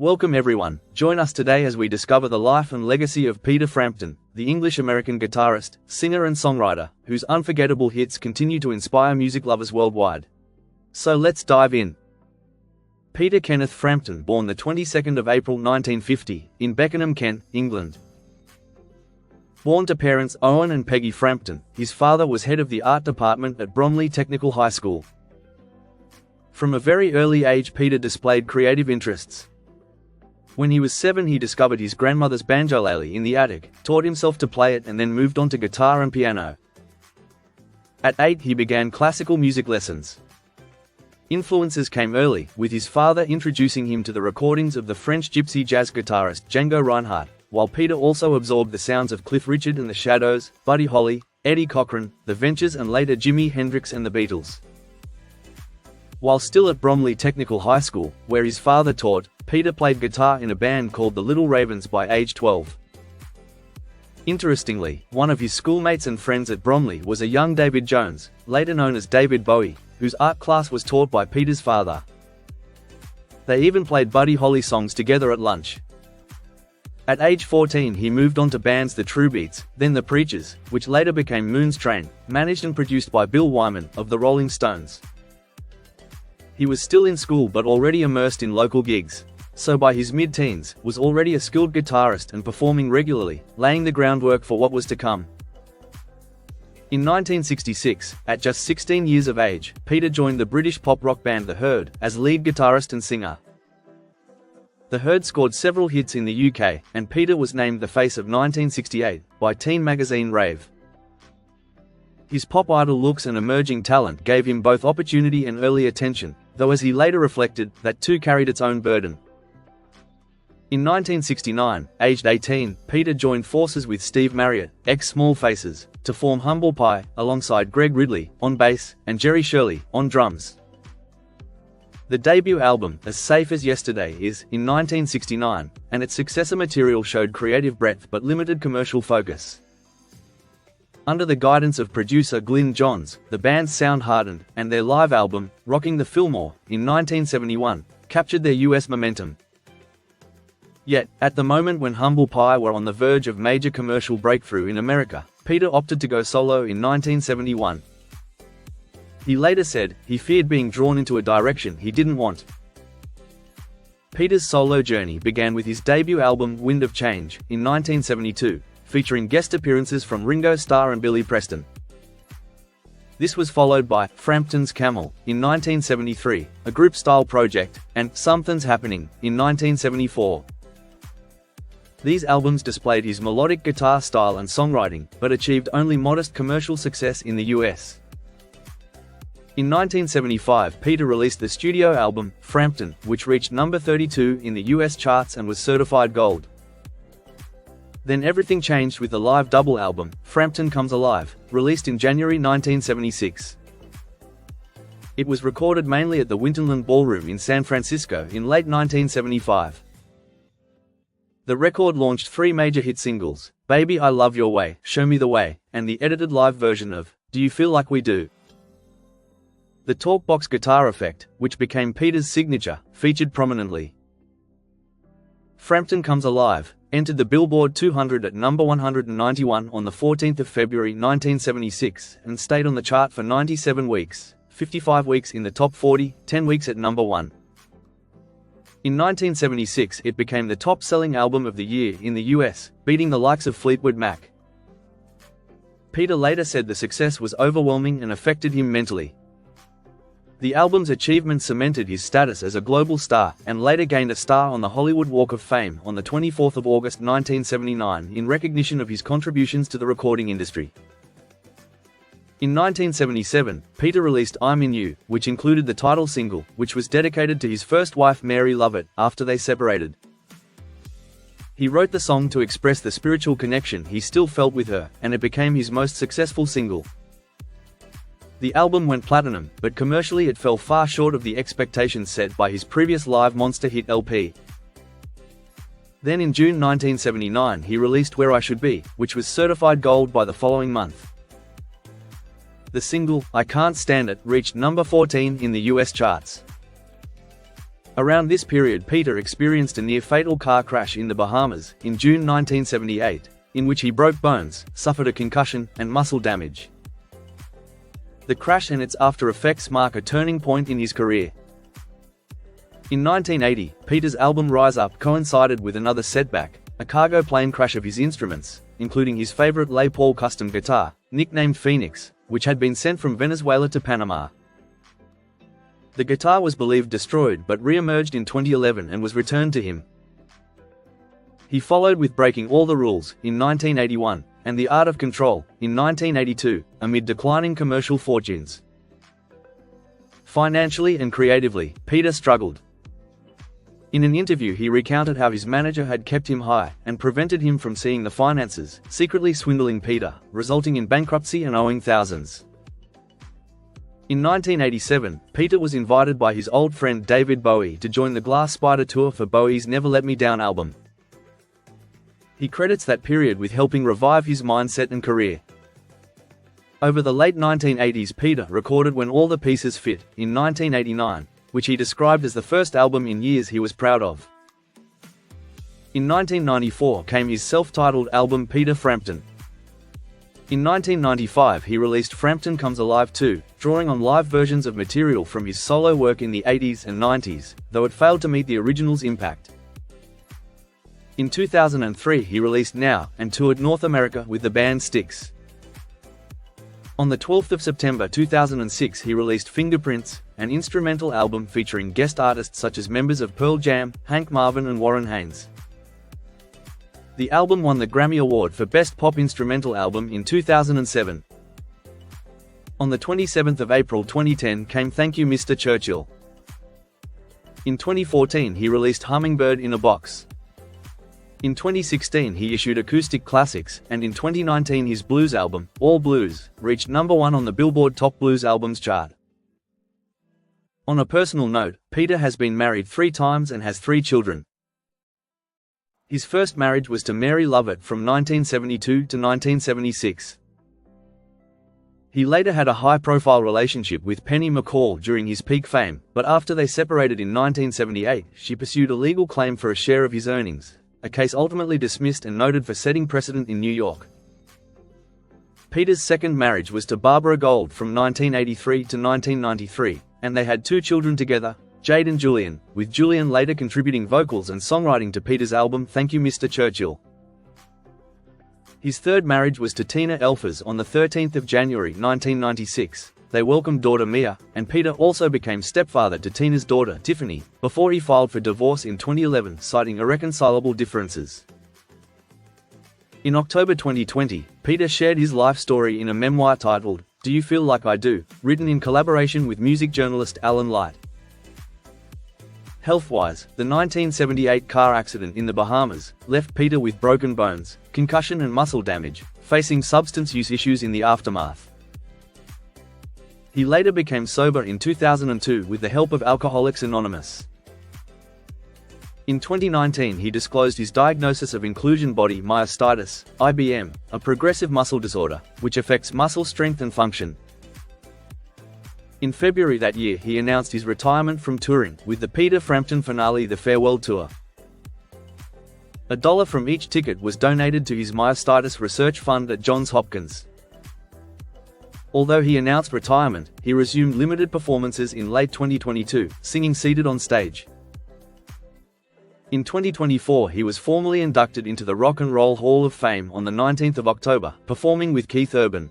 Welcome everyone, join us today as we discover the life and legacy of Peter Frampton, the English-American guitarist, singer and songwriter, whose unforgettable hits continue to inspire music lovers worldwide. So let's dive in. Peter Kenneth Frampton, born the 22nd of April 1950, in Beckenham, Kent, England. Born to parents Owen and Peggy Frampton, his father was head of the art department at Bromley Technical High School. From a very early age, Peter displayed creative interests. When he was 7, he discovered his grandmother's banjolele in the attic, taught himself to play it and then moved on to guitar and piano. At 8, he began classical music lessons. Influences came early, with his father introducing him to the recordings of the French gypsy jazz guitarist Django Reinhardt, while Peter also absorbed the sounds of Cliff Richard and the Shadows, Buddy Holly, Eddie Cochran, The Ventures and later Jimi Hendrix and the Beatles. While still at Bromley Technical High School, where his father taught, Peter played guitar in a band called the Little Ravens by age 12. Interestingly, one of his schoolmates and friends at Bromley was a young David Jones, later known as David Bowie, whose art class was taught by Peter's father. They even played Buddy Holly songs together at lunch. At age 14 he moved on to bands The True Beats, then The Preachers, which later became Moon's Train, managed and produced by Bill Wyman, of the Rolling Stones. He was still in school but already immersed in local gigs, so by his mid-teens, was already a skilled guitarist and performing regularly, laying the groundwork for what was to come. In 1966, at just 16 years of age, Peter joined the British pop rock band The Herd, as lead guitarist and singer. The Herd scored several hits in the UK, and Peter was named the Face of 1968, by teen magazine Rave. His pop idol looks and emerging talent gave him both opportunity and early attention, though as he later reflected, that too carried its own burden. In 1969, aged 18, Peter joined forces with Steve Marriott, ex-Small Faces, to form Humble Pie, alongside Greg Ridley, on bass, and Jerry Shirley, on drums. The debut album, As Safe as Yesterday, is, in 1969, and its successor material showed creative breadth but limited commercial focus. Under the guidance of producer Glyn Johns, the band's sound hardened, and their live album, Rocking the Fillmore, in 1971, captured their US momentum. Yet, at the moment when Humble Pie were on the verge of major commercial breakthrough in America, Peter opted to go solo in 1971. He later said, he feared being drawn into a direction he didn't want. Peter's solo journey began with his debut album Wind of Change, in 1972, featuring guest appearances from Ringo Starr and Billy Preston. This was followed by Frampton's Camel, in 1973, a group-style project, and Something's Happening, in 1974. These albums displayed his melodic guitar style and songwriting, but achieved only modest commercial success in the US. In 1975, Peter released the studio album, Frampton, which reached number 32 in the US charts and was certified gold. Then everything changed with the live double album, Frampton Comes Alive, released in January 1976. It was recorded mainly at the Winterland Ballroom in San Francisco in late 1975. The record launched 3 major hit singles, Baby I Love Your Way, Show Me the Way, and the edited live version of Do You Feel Like We Do. The talkbox guitar effect, which became Peter's signature, featured prominently. Frampton Comes Alive entered the Billboard 200 at number 191 on the 14th of February 1976 and stayed on the chart for 97 weeks, 55 weeks in the top 40, 10 weeks at number 1. In 1976 it became the top-selling album of the year in the US, beating the likes of Fleetwood Mac. Peter later said the success was overwhelming and affected him mentally. The album's achievement cemented his status as a global star, and later gained a star on the Hollywood Walk of Fame on the 24th of August 1979 in recognition of his contributions to the recording industry. In 1977, Peter released I'm In You, which included the title single, which was dedicated to his first wife Mary Lovett, after they separated. He wrote the song to express the spiritual connection he still felt with her, and it became his most successful single. The album went platinum, but commercially it fell far short of the expectations set by his previous live monster hit LP. Then in June 1979 he released Where I Should Be, which was certified gold by the following month. The single, I Can't Stand It, reached number 14 in the US charts. Around this period, Peter experienced a near-fatal car crash in the Bahamas in June 1978, in which he broke bones, suffered a concussion, and muscle damage. The crash and its after-effects mark a turning point in his career. In 1980, Peter's album Rise Up coincided with another setback, a cargo plane crash of his instruments, including his favorite Les Paul custom guitar, nicknamed Phoenix, which had been sent from Venezuela to Panama. The guitar was believed destroyed but re-emerged in 2011 and was returned to him. He followed with Breaking All the Rules in 1981, and The Art of Control in 1982, amid declining commercial fortunes. Financially and creatively, Peter struggled. In an interview, he recounted how his manager had kept him high and prevented him from seeing the finances, secretly swindling Peter, resulting in bankruptcy and owing thousands. In 1987, Peter was invited by his old friend David Bowie to join the Glass Spider tour for Bowie's Never Let Me Down album. He credits that period with helping revive his mindset and career. Over the late 1980s, Peter recorded When All the Pieces Fit in 1989, which he described as the first album in years he was proud of. In 1994 came his self-titled album Peter Frampton. In 1995 he released Frampton Comes Alive 2, drawing on live versions of material from his solo work in the 80s and 90s, though it failed to meet the original's impact. In 2003 he released Now and toured North America with the band Styx. On the 12th of September 2006 he released Fingerprints, an instrumental album featuring guest artists such as members of Pearl Jam, Hank Marvin and Warren Haynes. The album won the Grammy Award for Best Pop Instrumental Album in 2007. On the 27th of April 2010 came Thank You Mr. Churchill. In 2014 he released Hummingbird in a Box. In 2016 he issued Acoustic Classics, and in 2019 his blues album, All Blues, reached #1 on the Billboard Top Blues Albums chart. On a personal note, Peter has been married 3 times and has 3 children. His first marriage was to Mary Lovett from 1972 to 1976. He later had a high-profile relationship with Penny McCall during his peak fame, but after they separated in 1978, she pursued a legal claim for a share of his earnings, a case ultimately dismissed and noted for setting precedent in New York. Peter's second marriage was to Barbara Gold from 1983 to 1993, and they had 2 children together, Jade and Julian, with Julian later contributing vocals and songwriting to Peter's album Thank You Mr. Churchill. His third marriage was to Tina Elfers on the 13th of January 1996. They welcomed daughter Mia, and Peter also became stepfather to Tina's daughter Tiffany, before he filed for divorce in 2011 citing irreconcilable differences. In October 2020, Peter shared his life story in a memoir titled, Do You Feel Like I Do?, written in collaboration with music journalist Alan Light. Health-wise, the 1978 car accident in the Bahamas left Peter with broken bones, concussion and muscle damage, facing substance use issues in the aftermath. He later became sober in 2002 with the help of Alcoholics Anonymous. In 2019 he disclosed his diagnosis of inclusion body myositis, IBM, a progressive muscle disorder, which affects muscle strength and function. In February that year he announced his retirement from touring with the Peter Frampton finale The Farewell Tour. $1 from each ticket was donated to his Myositis research fund at Johns Hopkins. Although he announced retirement, he resumed limited performances in late 2022, singing seated on stage. In 2024 he was formally inducted into the Rock and Roll Hall of Fame on the 19th of October, performing with Keith Urban.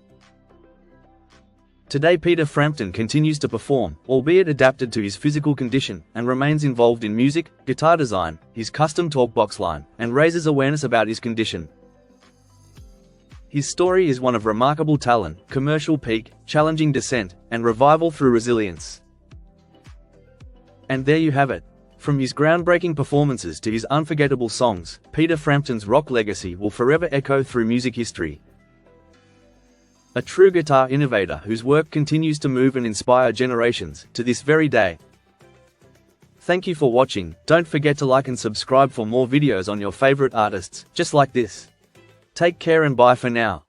Today Peter Frampton continues to perform, albeit adapted to his physical condition, and remains involved in music, guitar design, his custom talkbox line, and raises awareness about his condition. His story is one of remarkable talent, commercial peak, challenging descent, and revival through resilience. And there you have it. From his groundbreaking performances to his unforgettable songs, Peter Frampton's rock legacy will forever echo through music history. A true guitar innovator whose work continues to move and inspire generations, to this very day. Thank you for watching. Don't forget to like and subscribe for more videos on your favorite artists, just like this. Take care and bye for now.